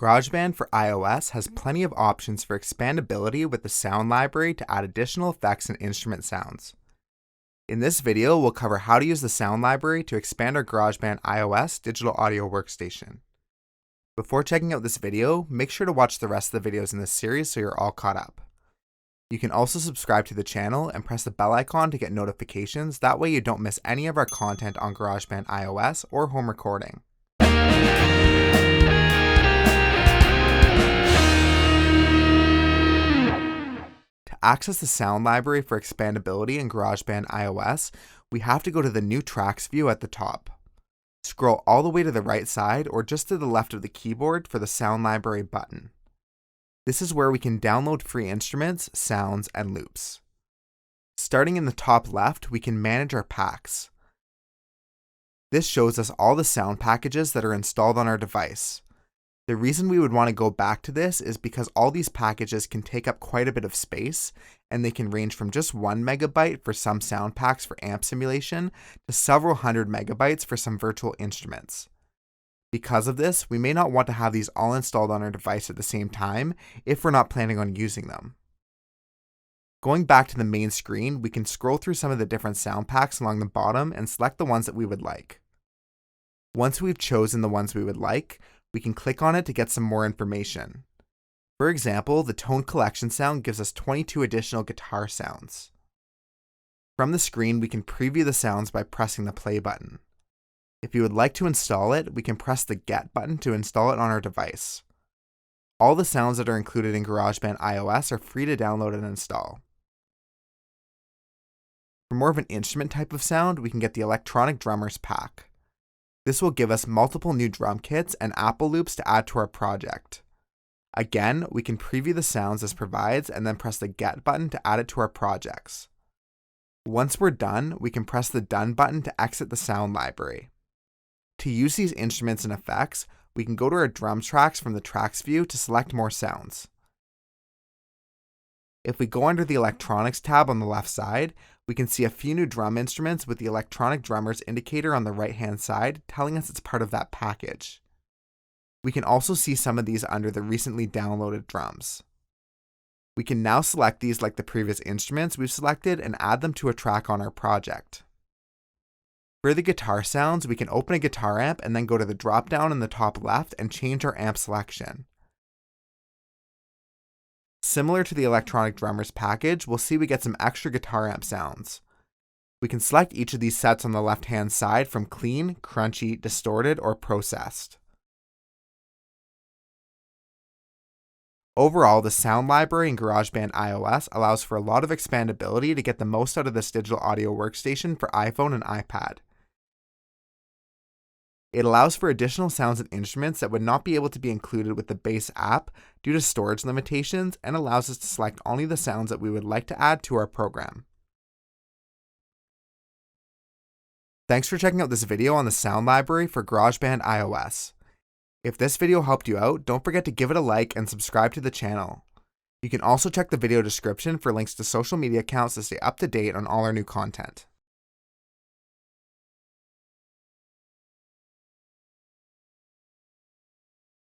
GarageBand for iOS has plenty of options for expandability with the sound library to add additional effects and instrument sounds. In this video, we'll cover how to use the sound library to expand our GarageBand iOS digital audio workstation. Before checking out this video, make sure to watch the rest of the videos in this series so you're all caught up. You can also subscribe to the channel and press the bell icon to get notifications, that way you don't miss any of our content on GarageBand iOS or home recording. To access the sound library for expandability in GarageBand iOS, we have to go to the New Tracks view at the top. Scroll all the way to the right side or just to the left of the keyboard for the sound library button. This is where we can download free instruments, sounds, and loops. Starting in the top left, we can manage our packs. This shows us all the sound packages that are installed on our device. The reason we would want to go back to this is because all these packages can take up quite a bit of space, and they can range from just 1 megabyte for some sound packs for amp simulation to several hundred megabytes for some virtual instruments. Because of this, we may not want to have these all installed on our device at the same time if we're not planning on using them. Going back to the main screen, we can scroll through some of the different sound packs along the bottom and select the ones that we would like. Once we've chosen the ones we would like, we can click on it to get some more information. For example, the Tone Collection sound gives us 22 additional guitar sounds. From the screen, we can preview the sounds by pressing the play button. If you would like to install it, we can press the Get button to install it on our device. All the sounds that are included in GarageBand iOS are free to download and install. For more of an instrument type of sound, we can get the Electronic Drummers pack. This will give us multiple new drum kits and Apple loops to add to our project. Again, we can preview the sounds this provides and then press the Get button to add it to our projects. Once we're done, we can press the Done button to exit the sound library. To use these instruments and effects, we can go to our drum tracks from the Tracks view to select more sounds. If we go under the Electronics tab on the left side, we can see a few new drum instruments with the Electronic Drummers indicator on the right-hand side telling us it's part of that package. We can also see some of these under the recently downloaded drums. We can now select these like the previous instruments we've selected and add them to a track on our project. For the guitar sounds, we can open a guitar amp and then go to the drop down in the top left and change our amp selection. Similar to the Electronic Drummers package, we'll see we get some extra guitar amp sounds. We can select each of these sets on the left-hand side from clean, crunchy, distorted, or processed. Overall, the sound library in GarageBand iOS allows for a lot of expandability to get the most out of this digital audio workstation for iPhone and iPad. It allows for additional sounds and instruments that would not be able to be included with the base app due to storage limitations, and allows us to select only the sounds that we would like to add to our program. Thanks for checking out this video on the sound library for GarageBand iOS. If this video helped you out, don't forget to give it a like and subscribe to the channel. You can also check the video description for links to social media accounts to stay up to date on all our new content.